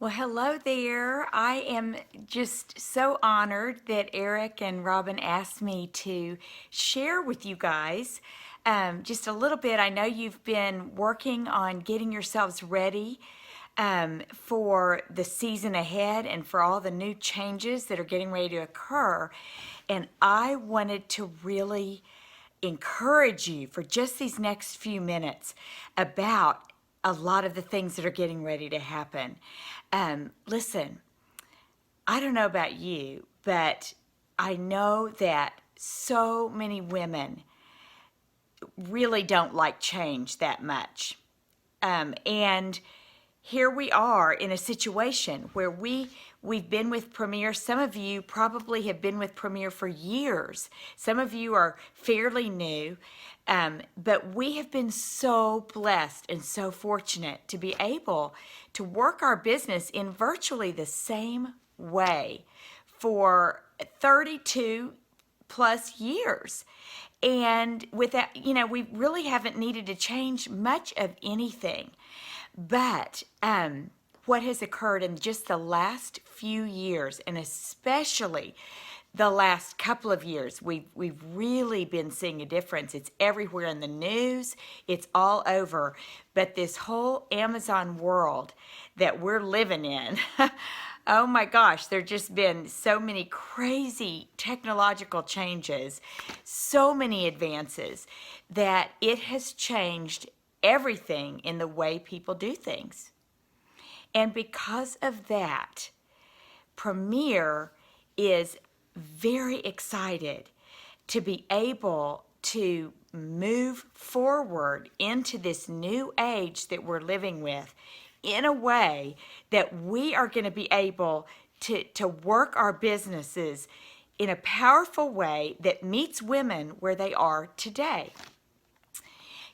Well, hello there. I am just so honored that Eric and Robin asked me to share with you guys just a little bit. I know you've been working on getting yourselves ready for the season ahead and for all the new changes that are getting ready to occur. And I wanted to really encourage you for just these next few minutes about a lot of the things that are getting ready to happen. Listen, I don't know about you, but I know that so many women really don't like change that much. And here we are in a situation where we've been with Premier. Some of you probably have been with Premier for years. Some of you are fairly new, but we have been so blessed and so fortunate to be able to work our business in virtually the same way for 32 plus years. And with that, we really haven't needed to change much of anything. But what has occurred in just the last few years, and especially the last couple of years, we've really been seeing a difference. It's everywhere in the news, it's all over. But this whole Amazon world that we're living in, oh my gosh, there just been so many crazy technological changes, so many advances that it has changed everything in the way people do things. And because of that, Premier is very excited to be able to move forward into this new age that we're living with in a way that we are going to be able to work our businesses in a powerful way that meets women where they are today.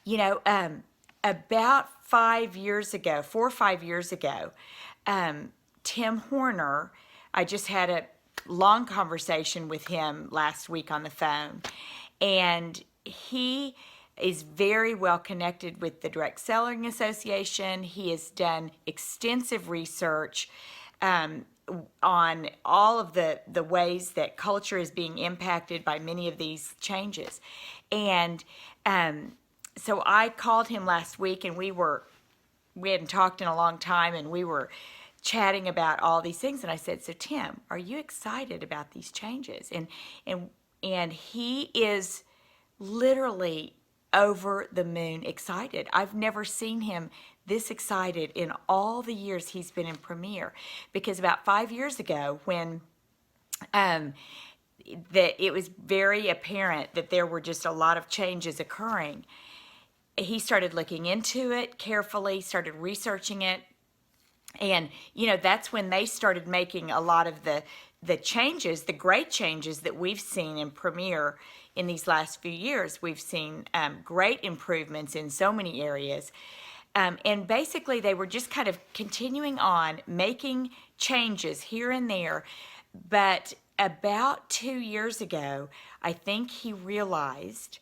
You know, about 5 years ago, 4 or 5 years ago, Tim Horner, I just had a long conversation with him last week on the phone, and he is very well connected with the Direct Selling Association. He has done extensive research on all of the ways that culture is being impacted by many of these changes. And so I called him last week, and we hadn't talked in a long time, and we were chatting about all these things. And I said, "So Tim, are you excited about these changes?" And he is literally over the moon excited. I've never seen him this excited in all the years he's been in Premier, because about 5 years ago, when that it was very apparent that there were just a lot of changes occurring, he started looking into it carefully, started researching it. And, that's when they started making a lot of the changes, the great changes that we've seen in Premier in these last few years. We've seen great improvements in so many areas. And basically, they were just kind of continuing on making changes here and there. But about 2 years ago, I think he realized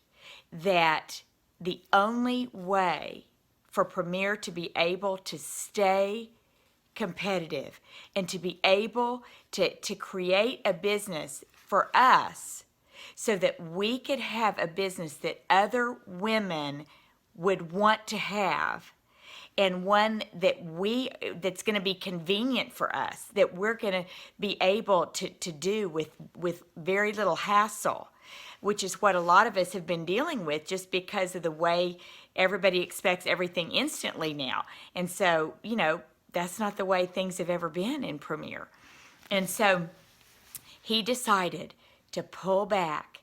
that the only way for Premier to be able to stay competitive and to be able to create a business for us so that we could have a business that other women would want to have, and one that's going to be convenient for us, that we're going to be able to do with very little hassle, which is what a lot of us have been dealing with just because of the way everybody expects everything instantly now. And so, that's not the way things have ever been in Premier. And so he decided to pull back,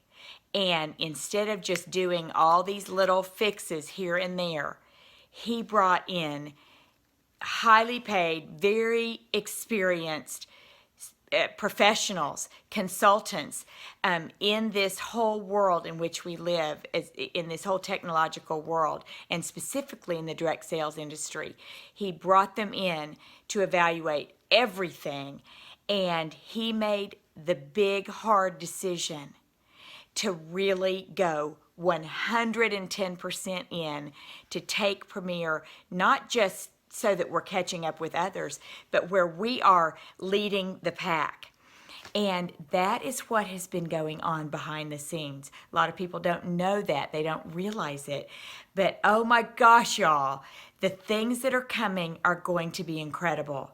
and instead of just doing all these little fixes here and there, he brought in highly paid, very experienced professionals, consultants in this whole world in which we live, in this whole technological world, and specifically in the direct sales industry. He brought them in to evaluate everything, and he made the big, hard decision to really go 110% in to take Premier, not just so that we're catching up with others, but where we are leading the pack. And that is what has been going on behind the scenes. A lot of people don't know that. They don't realize it. But oh my gosh, y'all, the things that are coming are going to be incredible.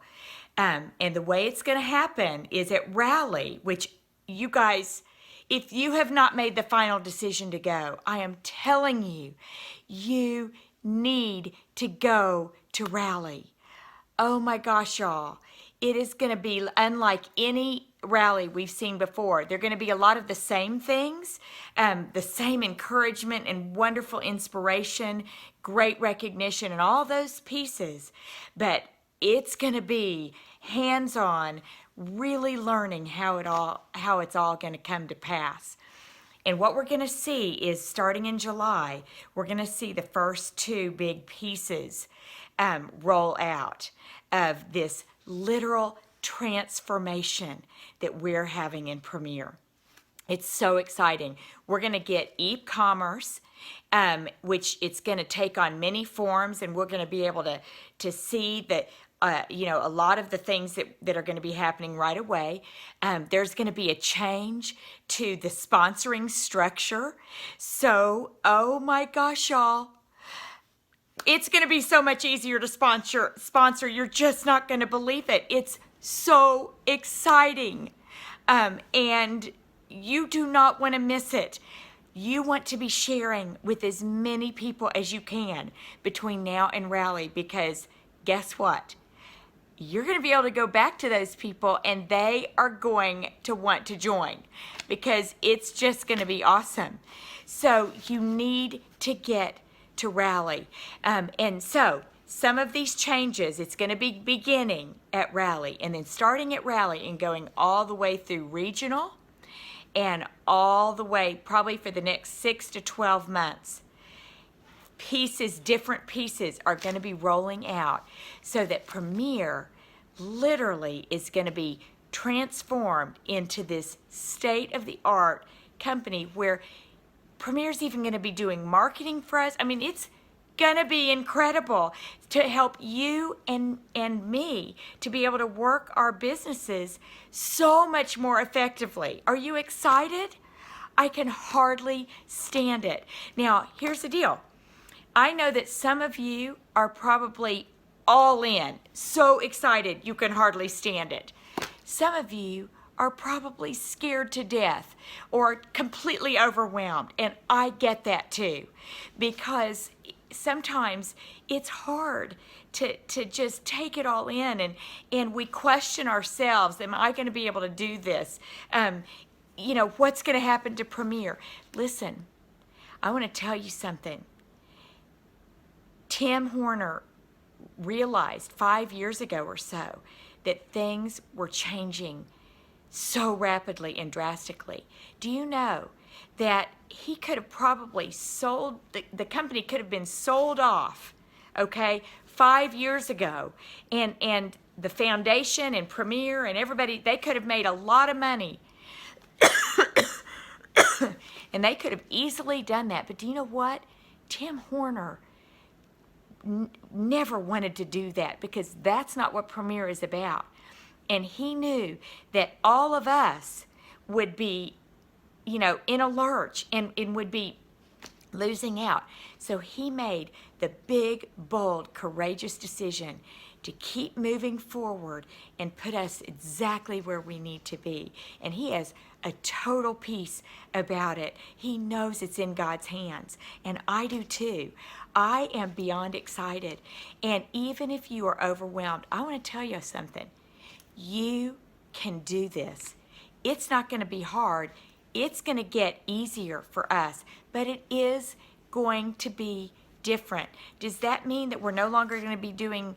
And the way it's going to happen is at Rally, which you guys, if you have not made the final decision to go, I am telling you, you need to go to Rally. Oh my gosh, y'all. It is going to be unlike any rally we've seen before. There are going to be a lot of the same things, the same encouragement and wonderful inspiration, great recognition, and all those pieces. But it's going to be hands-on, really learning how it's all going to come to pass. And what we're going to see is, starting in July, we're going to see the first two big pieces roll out of this literal transformation that we're having in Premier. It's so exciting. We're going to get e-commerce, which it's going to take on many forms, and we're going to be able to see that a lot of the things that are going to be happening right away. There's going to be a change to the sponsoring structure. So, oh my gosh, y'all. It's going to be so much easier to sponsor. You're just not going to believe it. It's so exciting. And you do not want to miss it. You want to be sharing with as many people as you can between now and Rally, because guess what? You're going to be able to go back to those people and they are going to want to join, because it's just going to be awesome. So you need to get to Rally. And so some of these changes, it's going to be beginning at Rally and then starting at Rally and going all the way through regional and all the way probably for the next 6 to 12 months. Different pieces are going to be rolling out so that Premier literally is going to be transformed into this state-of-the-art company where Premier's even going to be doing marketing for us. I mean, it's going to be incredible to help you and me to be able to work our businesses so much more effectively. Are you excited? I can hardly stand it. Now, here's the deal. I know that some of you are probably all in, so excited you can hardly stand it. Some of you are probably scared to death or completely overwhelmed, and I get that too, because sometimes it's hard to just take it all in, and we question ourselves. Am I going to be able to do this? What's going to happen to Premier? Listen, I want to tell you something. Tim Horner realized 5 years ago or so that things were changing so rapidly and drastically. Do you know that he could have probably sold, the company could have been sold off, okay, 5 years ago, and the foundation and Premier and everybody, they could have made a lot of money. And they could have easily done that. But do you know what? Tim Horner never wanted to do that, because that's not what Premier is about. And he knew that all of us would be, in a lurch and would be losing out. So he made the big, bold, courageous decision to keep moving forward and put us exactly where we need to be. And he has a total peace about it. He knows it's in God's hands, and I do too. I am beyond excited. And even if you are overwhelmed, I want to tell you something. You can do this. It's not going to be hard. It's going to get easier for us, but it is going to be different. Does that mean that we're no longer going to be doing,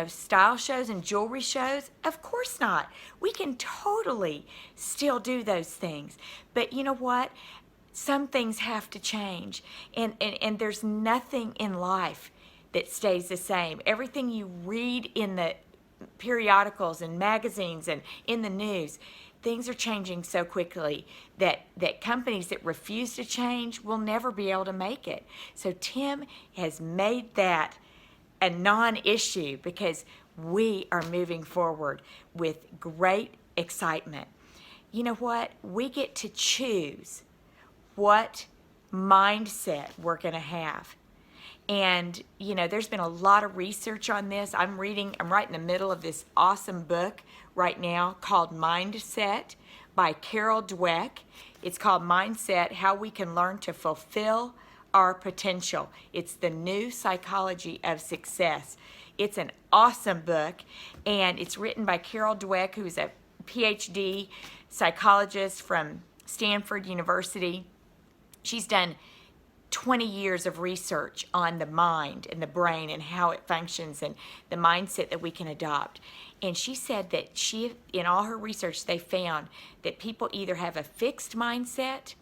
style shows and jewelry shows? Of course not. We can totally still do those things. But you know what? Some things have to change. And there's nothing in life that stays the same. Everything you read in the periodicals and magazines and in the news, things are changing so quickly that companies that refuse to change will never be able to make it. So Tim has made that a non-issue because we are moving forward with great excitement. You know what? We get to choose what mindset we're going to have. And, you know, there's been a lot of research on this. I'm right in the middle of this awesome book right now called Mindset by Carol Dweck. It's called Mindset, How We Can Learn to Fulfill Our Potential. It's the new psychology of success. It's an awesome book, and it's written by Carol Dweck, who's a PhD psychologist from Stanford University. She's done 20 years of research on the mind and the brain and how it functions and the mindset that we can adopt. And she said that in all her research, they found that people either have a fixed mindset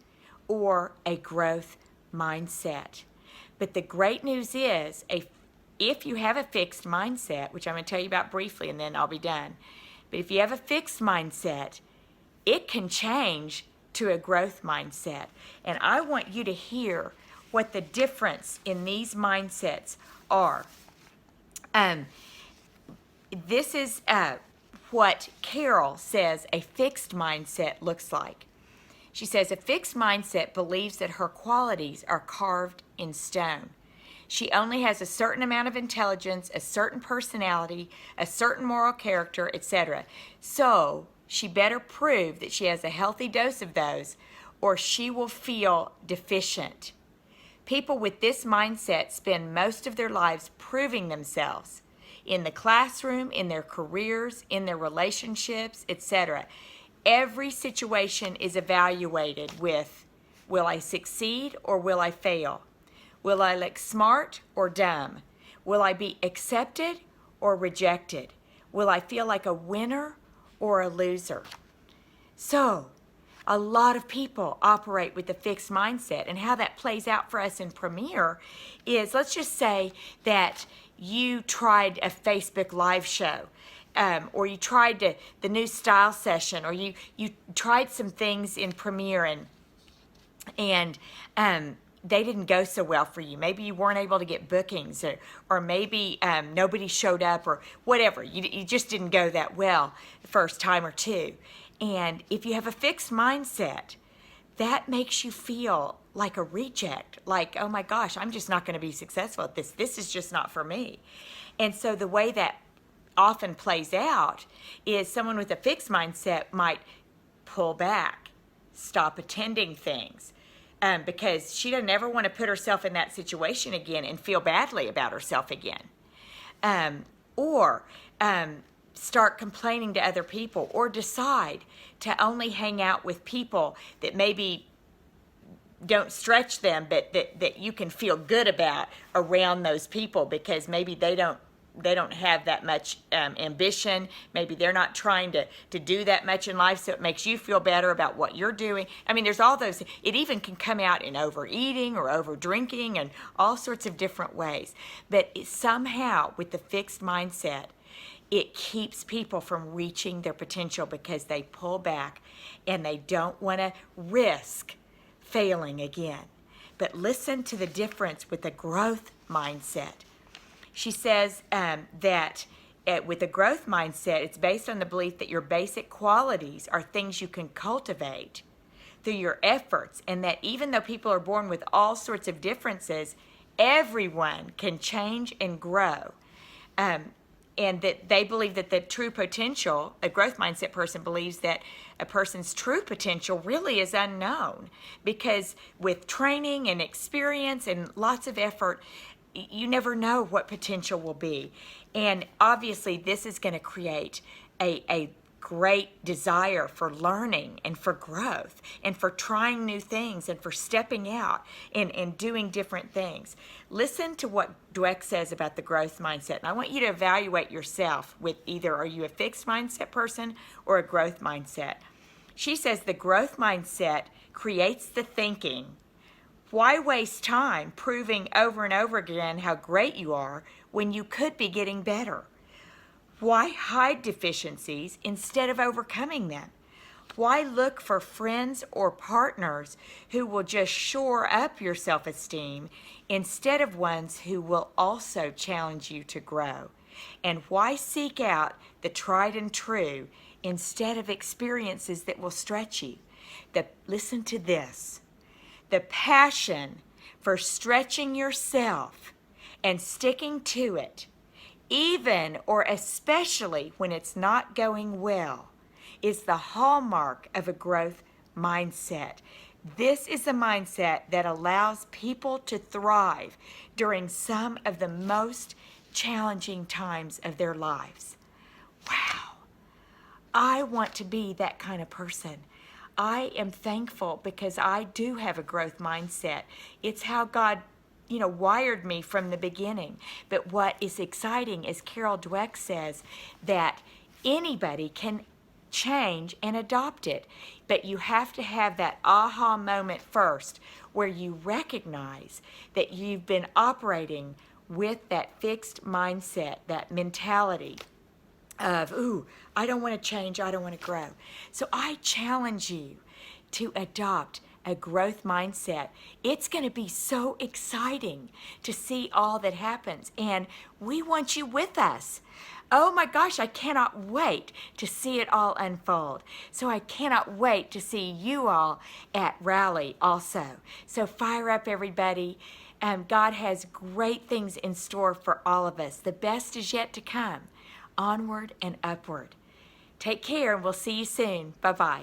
or a growth mindset. But the great news is, if you have a fixed mindset, which I'm going to tell you about briefly and then I'll be done, but if you have a fixed mindset, it can change to a growth mindset. And I want you to hear what the difference in these mindsets are. This is what Carol says a fixed mindset looks like. She says a fixed mindset believes that her qualities are carved in stone. She only has a certain amount of intelligence, a certain personality, a certain moral character, etc. So she better prove that she has a healthy dose of those, or she will feel deficient. People with this mindset spend most of their lives proving themselves in the classroom, in their careers, in their relationships, etc. Every situation is evaluated with, will I succeed or will I fail? Will I look smart or dumb? Will I be accepted or rejected? Will I feel like a winner or a loser? So, a lot of people operate with a fixed mindset, and how that plays out for us in Premier is, let's just say that you tried a Facebook live show, or you tried the new style session, or you tried some things in Premier and they didn't go so well for you. Maybe you weren't able to get bookings, or maybe nobody showed up, or whatever. You just didn't go that well the first time or two. And if you have a fixed mindset, that makes you feel like a reject, like, oh my gosh, I'm just not going to be successful at this. This is just not for me. And so the way that often plays out is someone with a fixed mindset might pull back, stop attending things, because she doesn't ever want to put herself in that situation again and feel badly about herself again. Or start complaining to other people, or decide to only hang out with people that maybe don't stretch them, but that you can feel good about around those people, because maybe they don't have that much ambition. Maybe they're not trying to do that much in life, so it makes you feel better about what you're doing. I mean, there's all those. It even can come out in overeating or over drinking and all sorts of different ways. But somehow, with the fixed mindset, it keeps people from reaching their potential because they pull back and they don't want to risk failing again. But listen to the difference with the growth mindset. She says that with a growth mindset, it's based on the belief that your basic qualities are things you can cultivate through your efforts, and that even though people are born with all sorts of differences, everyone can change and grow. And that they believe that the true potential, a growth mindset person believes that a person's true potential really is unknown, because with training and experience and lots of effort, you never know what potential will be. And obviously this is going to create a great desire for learning and for growth and for trying new things and for stepping out and doing different things. Listen to what Dweck says about the growth mindset. And I want you to evaluate yourself with either, are you a fixed mindset person or a growth mindset? She says the growth mindset creates the thinking. Why waste time proving over and over again how great you are when you could be getting better? Why hide deficiencies instead of overcoming them? Why look for friends or partners who will just shore up your self-esteem instead of ones who will also challenge you to grow? And why seek out the tried and true instead of experiences that will stretch you? Listen to this. The passion for stretching yourself and sticking to it, even or especially when it's not going well, is the hallmark of a growth mindset. This is a mindset that allows people to thrive during some of the most challenging times of their lives. Wow. I want to be that kind of person. I am thankful because I do have a growth mindset. It's how God, wired me from the beginning. But what is exciting, as Carol Dweck says, that anybody can change and adopt it. But you have to have that aha moment first where you recognize that you've been operating with that fixed mindset, that mentality of, ooh, I don't want to change, I don't want to grow. So I challenge you to adopt a growth mindset. It's going to be so exciting to see all that happens, and we want you with us. Oh my gosh, I cannot wait to see it all unfold. So I cannot wait to see you all at Rally also. So fire up, everybody. God has great things in store for all of us. The best is yet to come. Onward and upward. Take care, and we'll see you soon. Bye-bye.